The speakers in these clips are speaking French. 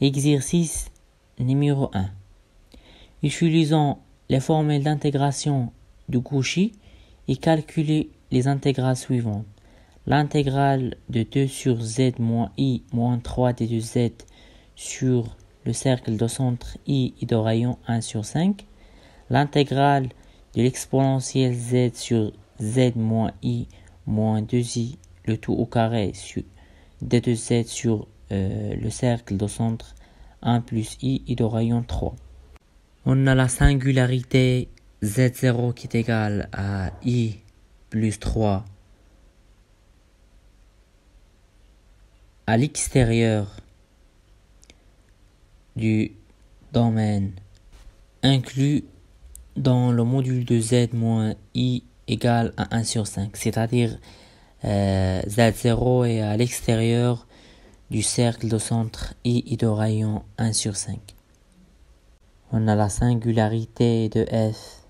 Exercice numéro 1. Utilisons les formules d'intégration de Cauchy et calculez les intégrales suivantes. L'intégrale de 2 sur z moins i moins 3 d de z sur le cercle de centre i et de rayon 1 sur 5. L'intégrale de l'exponentielle z sur z moins i moins 2i, le tout au carré, sur d de z sur le cercle de centre 1 plus i et de rayon 3. On a la singularité z0 qui est égale à i plus 3 à l'extérieur du domaine inclus dans le module de z moins i égale à 1 sur 5, c'est-à-dire z0 est à l'extérieur du cercle de centre i et de rayon 1 sur 5. On a la singularité de f.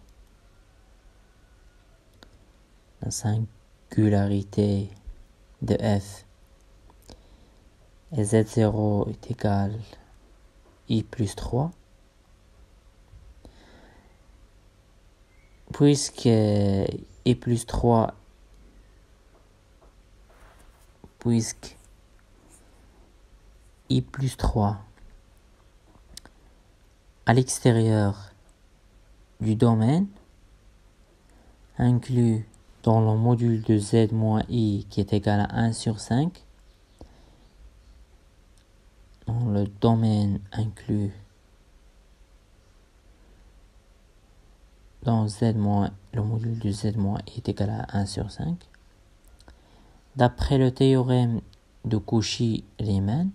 La singularité de f. Et z0 est égal à i plus 3. Puisque i plus 3, à l'extérieur du domaine, inclus dans le module de z moins i qui est égal à 1 sur 5, dans le domaine inclus dans z moins, le module de z moins i est égal à 1 sur 5. D'après le théorème de Cauchy-Riemann,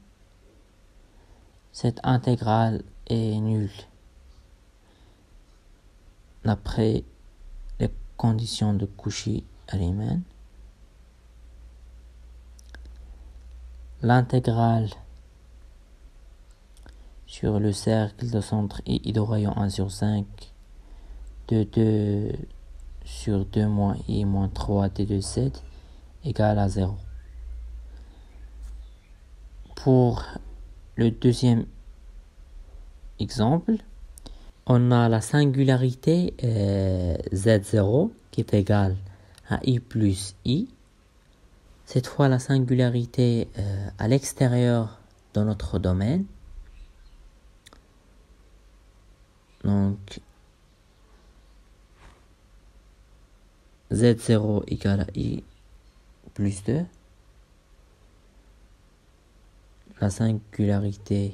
cette intégrale est nulle. D'après les conditions de Cauchy-Riemann, l'intégrale sur le cercle de centre i de rayon 1 sur 5 de 2 sur 2 moins i moins 3 d de z égale à 0. Pour le deuxième exemple, on a la singularité z0 qui est égale à i plus i. Cette fois, la singularité à l'extérieur de notre domaine. Donc, z0 égale à i plus 2. La singularité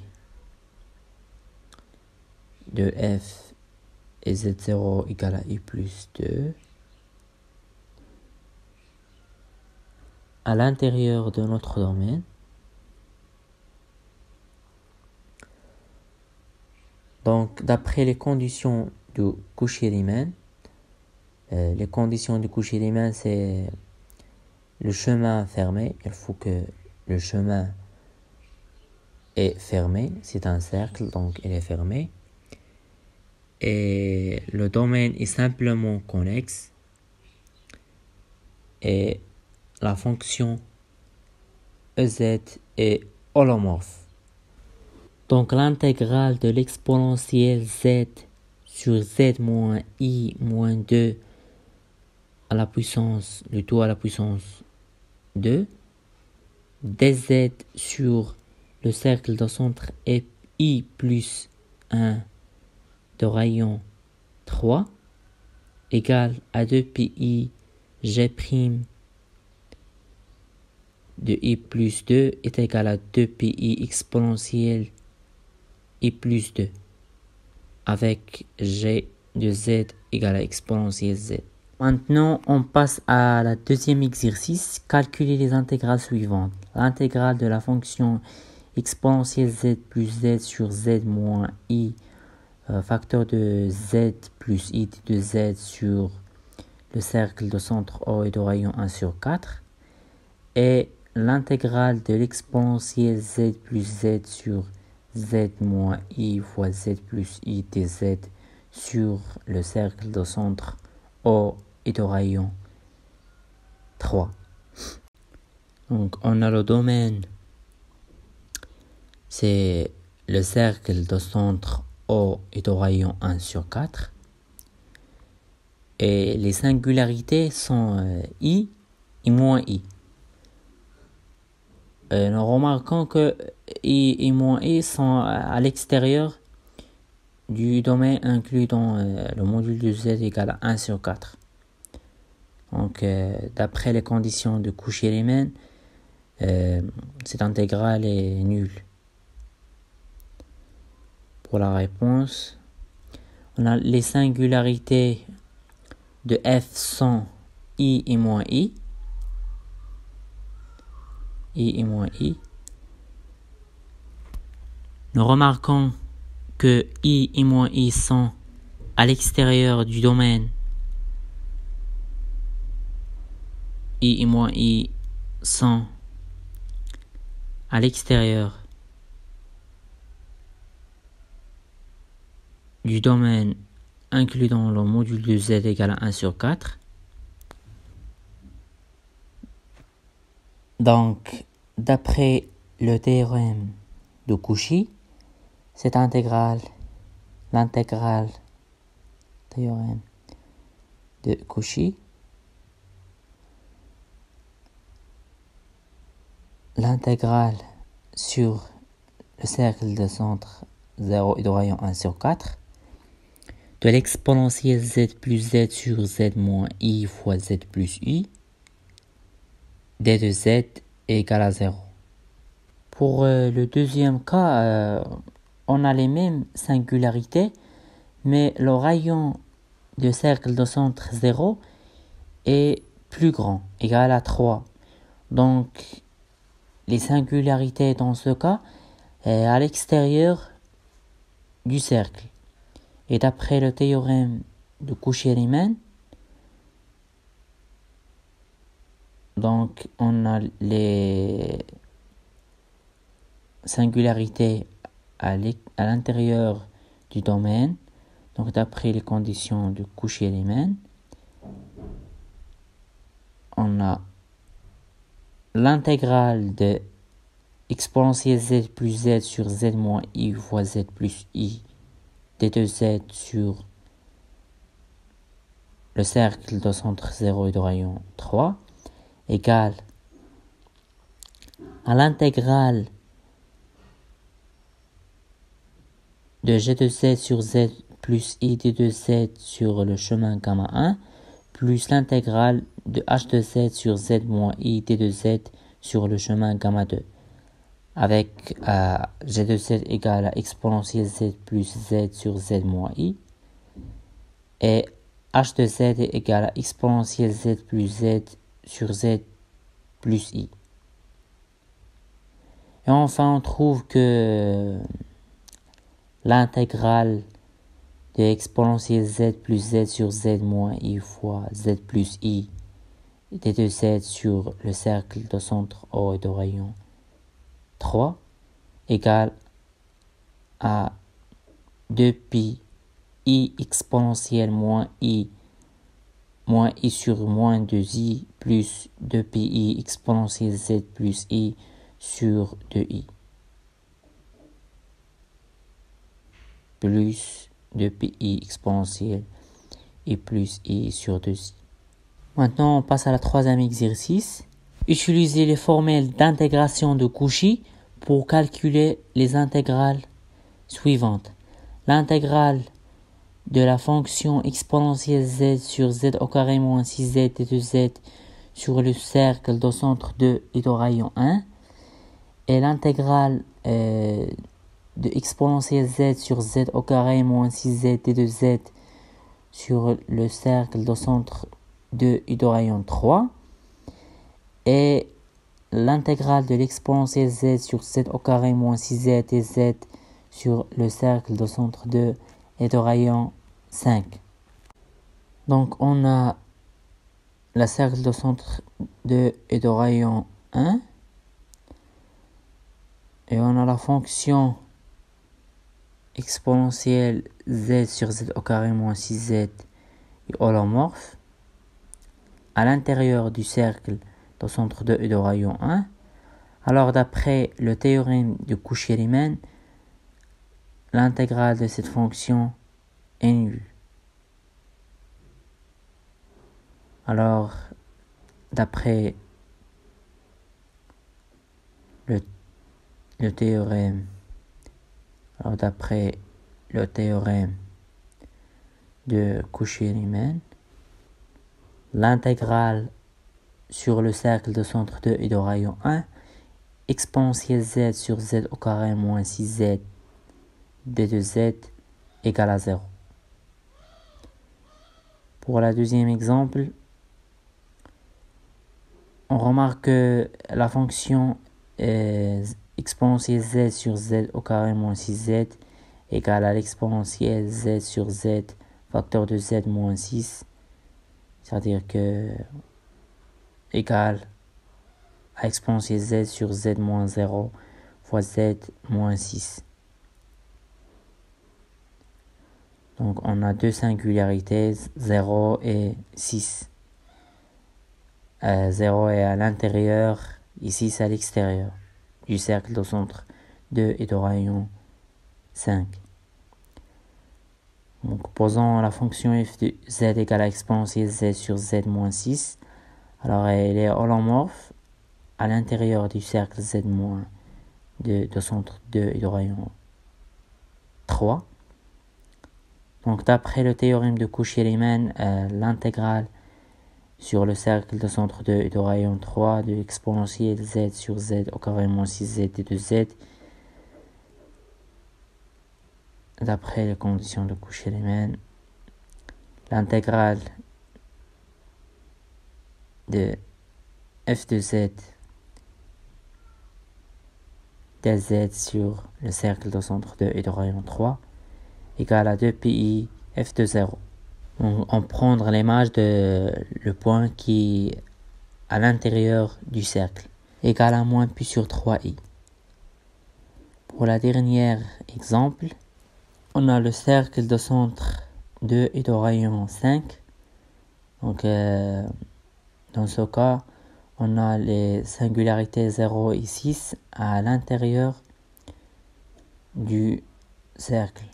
de f et z0 égale à i plus 2. À l'intérieur de notre domaine, donc d'après les conditions de Cauchy-Riemann, les conditions de Cauchy-Riemann, c'est le chemin fermé. Il faut que le chemin est fermé. C'est un cercle, donc il est fermé. Et le domaine est simplement connexe. Et la fonction EZ est holomorphe. Donc l'intégrale de l'exponentielle z sur z moins i moins 2 à la puissance, le tout à la puissance 2, dz sur le cercle de centre est i plus 1 de rayon 3 égale à 2 pi g' de i plus 2 est égal à 2 pi exponentielle i plus 2 avec g de z égale à exponentielle z. Maintenant, on passe à la deuxième exercice. Calculer les intégrales suivantes. L'intégrale de la fonction exponentielle z plus z sur z moins i facteur de z plus i de z sur le cercle de centre O et de rayon 1 sur 4 et l'intégrale de l'exponentielle z plus z sur z moins i fois z plus i dz sur le cercle de centre O et de rayon 3. Donc on a le domaine, c'est le cercle de centre O est au rayon 1 sur 4. Et les singularités sont I et moins I. Nous remarquons que I et moins I sont à l'extérieur du domaine inclus dans le module de Z égale à 1 sur 4. Donc, d'après les conditions de Cauchy-Riemann, cette intégrale est nulle. Pour la réponse, on a les singularités de F sont I et moins I. I et moins I. Nous remarquons que I et moins I sont à l'extérieur du domaine. I et moins I sont à l'extérieur du domaine inclus dans le module de Z égale à 1 sur 4. Donc, d'après le théorème de Cauchy, cette intégrale, l'intégrale théorème de Cauchy, l'intégrale sur le cercle de centre 0 et de rayon 1 sur 4 de l'exponentielle z plus z sur z moins i fois z plus i d de z est égal à 0. Pour le deuxième cas, on a les mêmes singularités, mais le rayon du cercle de centre 0 est plus grand, égal à 3. Donc, les singularités dans ce cas est à l'extérieur du cercle. Et d'après le théorème de Cauchy-Riemann, donc on a les singularités à l'intérieur du domaine. Donc d'après les conditions de Cauchy-Riemann, on a l'intégrale de exponentielle z plus z sur z moins i fois z plus i d de z sur le cercle de centre 0 et de rayon 3 égale à l'intégrale de g de z sur z plus i d de z sur le chemin gamma 1 plus l'intégrale de h de z sur z moins i d de z sur le chemin gamma 2 avec g de z égale à exponentielle z plus z sur z moins i et h de z est égal à exponentielle z plus z sur z plus i. Et enfin, on trouve que l'intégrale de exponentielle z plus z sur z moins i fois z plus i d de z sur le cercle de centre O et de rayon 3 égale à 2pi i exponentielle moins i sur moins 2i plus 2pi exponentielle z plus i sur 2i plus 2pi exponentielle i plus i sur 2i. Maintenant, on passe à la troisième exercice. Utilisez les formelles d'intégration de Cauchy pour calculer les intégrales suivantes. L'intégrale de la fonction exponentielle z sur z au carré moins 6z d de z sur le cercle de centre 2 et de rayon 1 et l'intégrale de exponentielle z sur z au carré moins 6z d de z sur le cercle de centre 2 et de rayon 3 et l'intégrale de l'exponentielle z sur z au carré moins 6z dz sur le cercle de centre 2 et de rayon 5. Donc on a le cercle de centre 2 et de rayon 1 et on a la fonction exponentielle z sur z au carré moins 6z est holomorphe à l'intérieur du cercle de centre 2 et de rayon 1. Alors d'après le théorème de Cauchy-Riemann, l'intégrale de cette fonction est nulle. Alors, d'après le théorème de Cauchy-Riemann, l'intégrale sur le cercle de centre 2 et de rayon 1 exponentielle z sur z au carré moins 6z d de z égale à 0. Pour le deuxième exemple, on remarque que la fonction exponentielle z sur z au carré moins 6z égale à l'exponentielle z sur z facteur de z moins 6, c'est-à-dire que égale à exponentielle z sur z moins 0 fois z moins 6. Donc on a deux singularités, 0 et 6. 0 est à l'intérieur et 6 à l'extérieur du cercle de centre 2 et de rayon 5. Donc posons la fonction f de z égale à exponentielle z sur z moins 6. Alors elle est holomorphe à l'intérieur du cercle z moins de centre 2 et de rayon 3. Donc d'après le théorème de Cauchy-Riemann, l'intégrale sur le cercle de centre 2 et de rayon 3 de l'exponentielle z sur z au carré moins 6z d de z, d'après les conditions de Cauchy-Riemann, l'intégrale de f de z dz sur le cercle de centre 2 et de rayon 3 égale à 2 pi f de 0. On prend l'image de le point qui est à l'intérieur du cercle, égale à moins pi sur 3i. Pour la dernière exemple, on a le cercle de centre 2 et de rayon 5. Donc, dans ce cas, on a les singularités 0 et 6 à l'intérieur du cercle.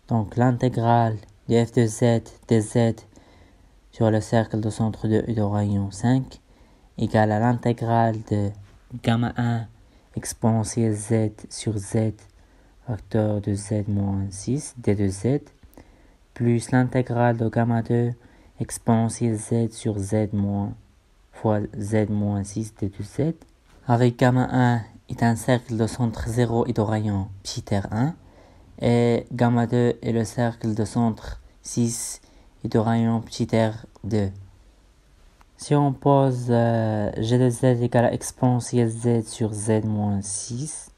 Donc, l'intégrale de f de z dz sur le cercle de centre 2 et de rayon 5 égale à l'intégrale de gamma 1 exponentielle z sur z facteur de z moins 6 d de z plus l'intégrale de gamma 2 exponentielle z sur z moins fois z moins 6 d de z, avec gamma 1 est un cercle de centre 0 et de rayon psi 1 et gamma 2 est le cercle de centre 6 et de rayon psi 2. Si on pose g de z égale à exponentielle z sur z moins 6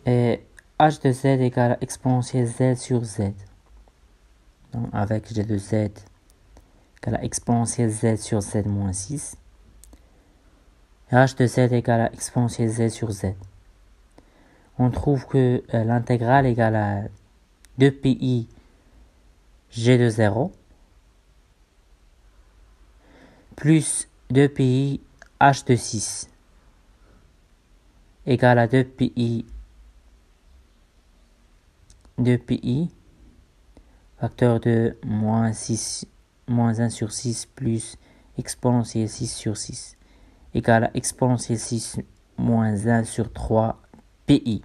et h de z égale à exponentielle z sur z, donc avec g de z égale à exponentielle z sur z moins 6 et h de z égale à exponentielle z sur z, on trouve que l'intégrale égale à 2 pi g de 0 plus 2 pi h de 6 égale à 2 pi facteur de moins 1 sur 6 plus exponentielle 6 sur 6 égale à exponentielle 6 moins 1 sur 3 pi.